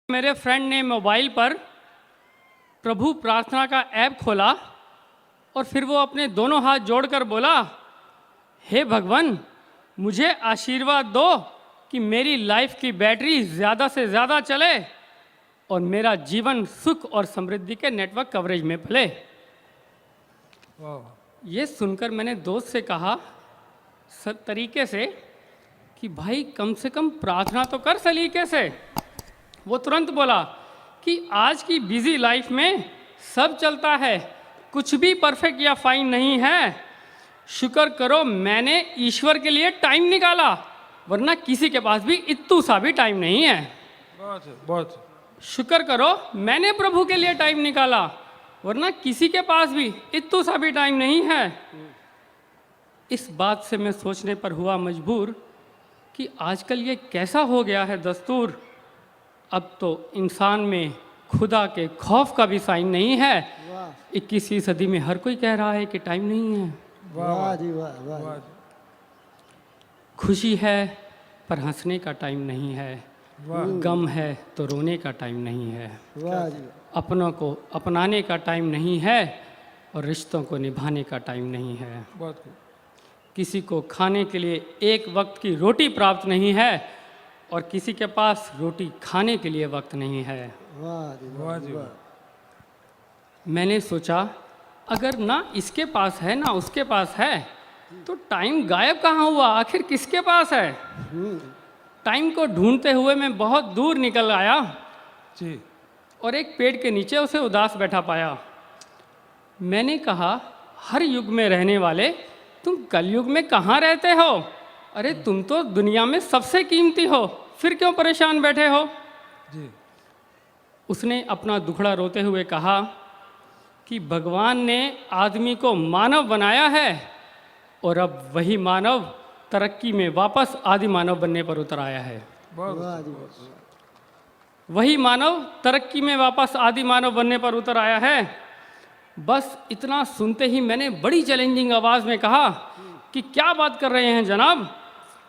मेरे फ्रेंड ने मोबाइल पर प्रभु प्रार्थना का ऐप खोला और फिर वो अपने दोनों हाथ जोड़कर बोला, हे भगवान, मुझे आशीर्वाद दो कि मेरी लाइफ की बैटरी ज़्यादा से ज़्यादा चले और मेरा जीवन सुख और समृद्धि के नेटवर्क कवरेज में पले। ये सुनकर मैंने दोस्त से कहा तरीके से कि भाई कम से कम प्रार्थना तो कर सलीके से। वो तुरंत बोला कि आज की बिजी लाइफ में सब चलता है, कुछ भी परफेक्ट या फाइन नहीं है। शुक्र करो मैंने ईश्वर के लिए टाइम निकाला, वरना किसी के पास भी इत्तू सा भी टाइम नहीं है। बहुत शुक्र करो मैंने प्रभु के लिए टाइम निकाला, वरना किसी के पास भी इत्तू सा भी टाइम नहीं है। इस बात से मैं सोचने पर हुआ मजबूर कि आजकल ये कैसा हो गया है दस्तूर। अब तो इंसान में खुदा के खौफ का भी साइन नहीं है। 21वीं सदी में हर कोई कह रहा है कि टाइम नहीं है। वाह जी वाह, वाह। खुशी है पर हंसने का टाइम नहीं है, गम है तो रोने का टाइम नहीं है, अपनों को अपनाने का टाइम नहीं है और रिश्तों को निभाने का टाइम नहीं है। किसी को खाने के लिए एक वक्त की रोटी प्राप्त नहीं है और किसी के पास रोटी खाने के लिए वक्त नहीं है। वाह जी वाह। मैंने सोचा अगर ना इसके पास है ना उसके पास है तो टाइम गायब कहाँ हुआ, आखिर किसके पास है। टाइम को ढूंढते हुए मैं बहुत दूर निकल आया जी और एक पेड़ के नीचे उसे उदास बैठा पाया। मैंने कहा, हर युग में रहने वाले तुम कलयुग में कहाँ रहते हो? अरे तुम तो दुनिया में सबसे कीमती हो, फिर क्यों परेशान बैठे हो? जी। उसने अपना दुखड़ा रोते हुए कहा कि भगवान ने आदमी को मानव बनाया है और अब वही मानव तरक्की में वापस आदि मानव बनने पर उतर आया है। वही मानव तरक्की में वापस आदि मानव बनने पर उतर आया है। बस इतना सुनते ही मैंने बड़ी चैलेंजिंग आवाज़ में कहा कि क्या बात कर रहे हैं जनाब,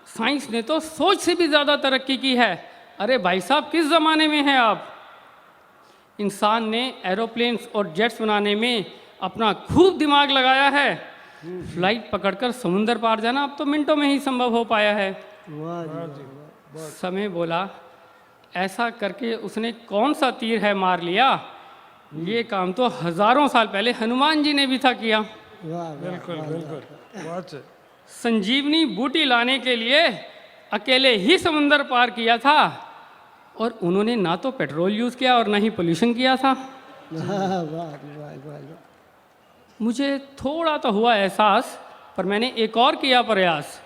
साइंस ने तो सोच से भी ज़्यादा तरक्की की है। अरे भाई साहब, किस ज़माने में हैं आप? इंसान ने एरोप्लेन्स और जेट्स बनाने में अपना खूब दिमाग लगाया है। फ्लाइट पकड़कर समुंदर पार जाना अब तो मिनटों में ही संभव हो पाया है। समय बोला, ऐसा करके उसने कौन सा तीर है मार लिया। ये काम तो हजारों साल पहले हनुमान जी ने भी था किया। बिल्कुल बिल्कुल। संजीवनी बूटी लाने के लिए अकेले ही समुंदर पार किया था और उन्होंने ना तो पेट्रोल यूज़ किया और ना ही पोल्यूशन किया था। मुझे थोड़ा तो हुआ एहसास, पर मैंने एक और किया प्रयास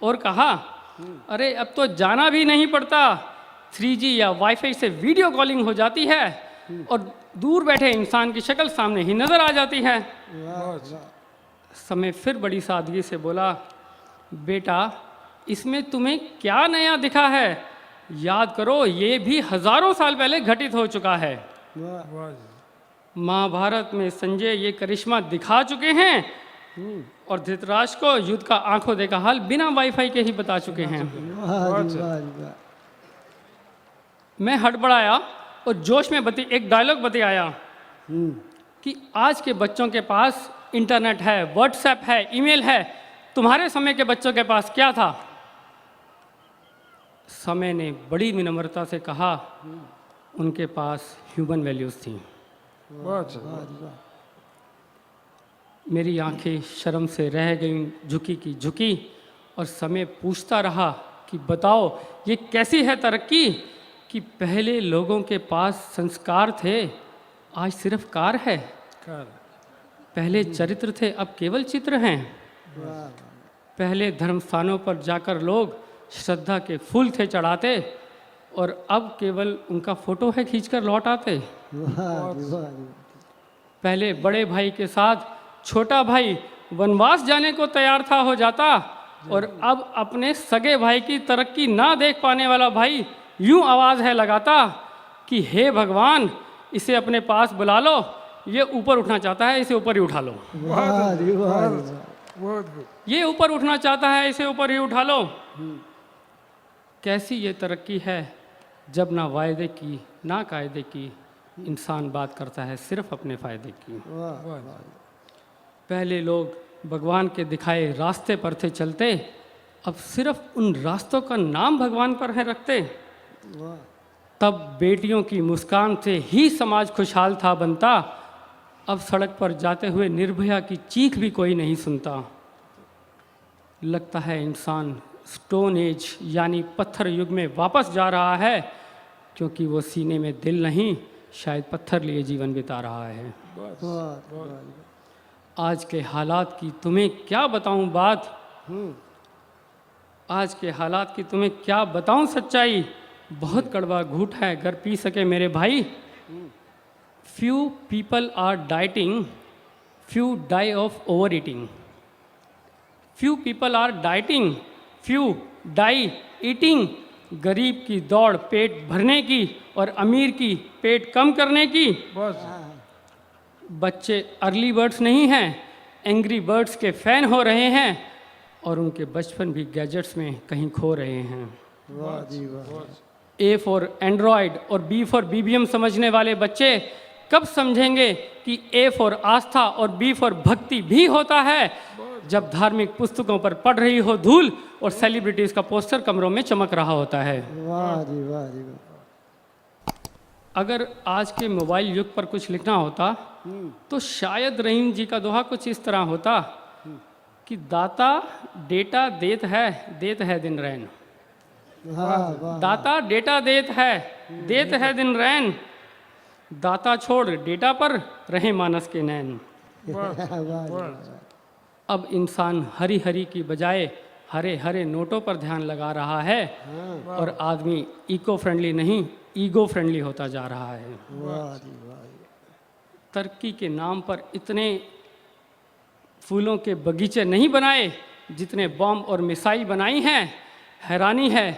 और कहा, अरे अब तो जाना भी नहीं पड़ता, 3G या वाईफाई से वीडियो कॉलिंग हो जाती है और दूर बैठे इंसान की शक्ल सामने ही नज़र आ जाती है। समय फिर बड़ी सादगी से बोला, बेटा इसमें तुम्हें क्या नया दिखा है? याद करो ये भी हजारों साल पहले घटित हो चुका है। महाभारत में संजय ये करिश्मा दिखा चुके हैं और धृतराष्ट्र को युद्ध का आंखों देखा हाल बिना वाईफाई के ही बता चुके हैं। मैं हड़बड़ाया और जोश में एक डायलॉग बतियाया कि आज के बच्चों के पास इंटरनेट है, व्हाट्सएप है, ईमेल है। तुम्हारे समय के बच्चों के पास क्या था? समय ने बड़ी विनम्रता से कहा, उनके पास ह्यूमन वैल्यूज़ थी। मेरी आंखें शर्म से रह गईं झुकी की झुकी और समय पूछता रहा कि बताओ ये कैसी है तरक्की कि पहले लोगों के पास संस्कार थे, आज सिर्फ कार है। पहले चरित्र थे, अब केवल चित्र हैं। पहले धर्म स्थानों पर जाकर लोग श्रद्धा के फूल थे चढ़ाते और अब केवल उनका फोटो है खींचकर लौट आते। पहले बड़े भाई के साथ छोटा भाई वनवास जाने को तैयार था हो जाता और अब अपने सगे भाई की तरक्की ना देख पाने वाला भाई यूं आवाज़ है लगाता कि हे भगवान, इसे अपने पास बुला लो, ये ऊपर उठना चाहता है, इसे ऊपर ही उठा लो। ये ऊपर उठना चाहता है, इसे ऊपर ही उठा लो। कैसी ये तरक्की है जब ना वायदे की ना कायदे की, इंसान बात करता है सिर्फ अपने फ़ायदे की। वाह पहले लोग भगवान के दिखाए रास्ते पर थे चलते, अब सिर्फ उन रास्तों का नाम भगवान पर है रखते। तब बेटियों की मुस्कान से ही समाज खुशहाल था बनता, अब सड़क पर जाते हुए निर्भया की चीख भी कोई नहीं सुनता। लगता है इंसान स्टोन एज यानी पत्थर युग में वापस जा रहा है, क्योंकि वो सीने में दिल नहीं शायद पत्थर लिए जीवन बिता रहा है। आज के हालात की तुम्हें क्या बताऊं बात, आज के हालात की तुम्हें क्या बताऊं सच्चाई, बहुत कड़वा घूट है अगर पी सके मेरे भाई। Few people are dieting, few die of over eating. Few people are dieting, few die eating. गरीब की दौड़ पेट भरने की और अमीर की पेट कम करने की। बस बच्चे अर्ली बर्ड्स नहीं हैं, एंग्री बर्ड्स के फ़ैन हो रहे हैं, और उनके बचपन भी गैजेट्स में कहीं खो रहे हैं। वाह जी वाह ए फॉर एंड्रॉयड और बी फॉर बीबीएम समझने वाले बच्चे कब समझेंगे कि ए फॉर आस्था और बी फॉर भक्ति भी होता है, जब धार्मिक पुस्तकों पर पड़ रही हो धूल और सेलिब्रिटीज़ का पोस्टर कमरों में चमक रहा होता है। वाह जी वाह जी वाह। अगर आज के मोबाइल युग पर कुछ लिखना होता तो शायद रहीम जी का दोहा कुछ इस तरह होता कि दाता डेटा देत है दिन रैन। वाह वाह दाता डेटा देत है दिन रैन। दाता छोड़ डेटा पर रहे मानस के नैन। अब इंसान हरी हरी की बजाय हरे हरे नोटों पर ध्यान लगा रहा है, और आदमी इको फ्रेंडली नहीं ईगो फ्रेंडली होता जा रहा है। वाह जी वाह जी। तरक्की के नाम पर इतने फूलों के बगीचे नहीं बनाए जितने बॉम्ब और मिसाइल बनाई हैं। हैरानी है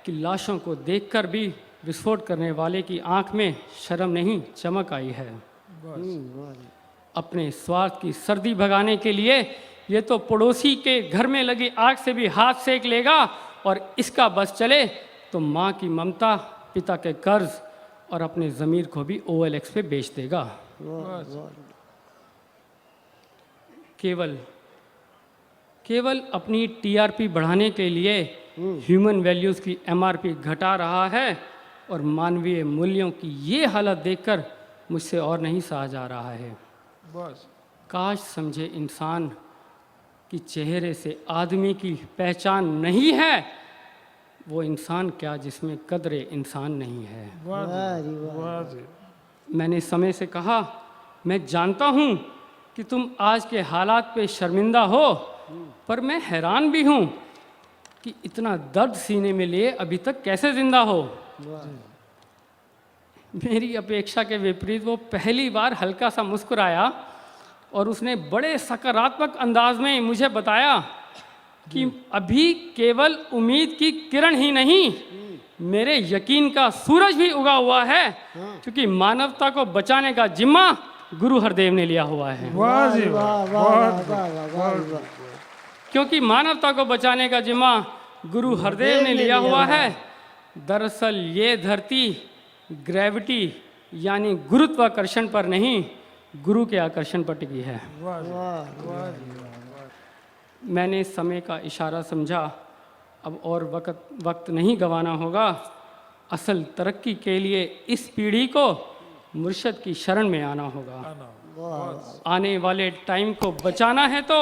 कि लाशों को देखकर भी विस्फोट करने वाले की आंख में शर्म नहीं चमक आई है। वाह जी। अपने स्वार्थ की सर्दी भगाने के लिए ये तो पड़ोसी के घर में लगी आग से भी हाथ सेक लेगा, और इसका बस चले तो माँ की ममता, पिता के कर्ज और अपने ज़मीर को भी OLX पे बेच देगा। केवल अपनी TRP बढ़ाने के लिए ह्यूमन वैल्यूज़ की MRP घटा रहा है, और मानवीय मूल्यों की ये हालत देखकर मुझसे और नहीं सहा जा रहा है। बस काश समझे इंसान कि चेहरे से आदमी की पहचान नहीं है, वो इंसान क्या जिसमें कदरे इंसान नहीं है। वाह वाह जी जी वाह। वाह जी मैंने समय से कहा, मैं जानता हूँ कि तुम आज के हालात पे शर्मिंदा हो, पर मैं हैरान भी हूँ कि इतना दर्द सीने में लिए अभी तक कैसे जिंदा हो। मेरी अपेक्षा के विपरीत वो पहली बार हल्का सा मुस्कुराया, और उसने बड़े सकारात्मक अंदाज में मुझे बताया कि अभी केवल उम्मीद की किरण ही नहीं, मेरे यकीन का सूरज भी उगा हुआ है, क्योंकि मानवता को बचाने का जिम्मा गुरु हरदेव ने लिया हुआ है। वाह जी वाह वाह वाह बहुत वाह वाह वाह वाह। क्योंकि मानवता को बचाने का जिम्मा गुरु हरदेव ने लिया हुआ है। दरअसल ये धरती ग्रेविटी यानी गुरुत्वाकर्षण पर नहीं, गुरु के आकर्षण पर टिकी है। वाह जी वाह वाह जी वाह मैंने समय का इशारा समझा, अब और वक्त नहीं गंवाना होगा। असल तरक्की के लिए इस पीढ़ी को मुर्शद की शरण में आना होगा। आना वाह आने वाले टाइम को बचाना है तो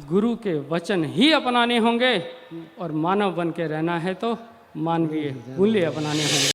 गुरु के वचन ही अपनाने होंगे, और मानव बन के रहना है तो मानवीय मूल्य अपनाने होंगे।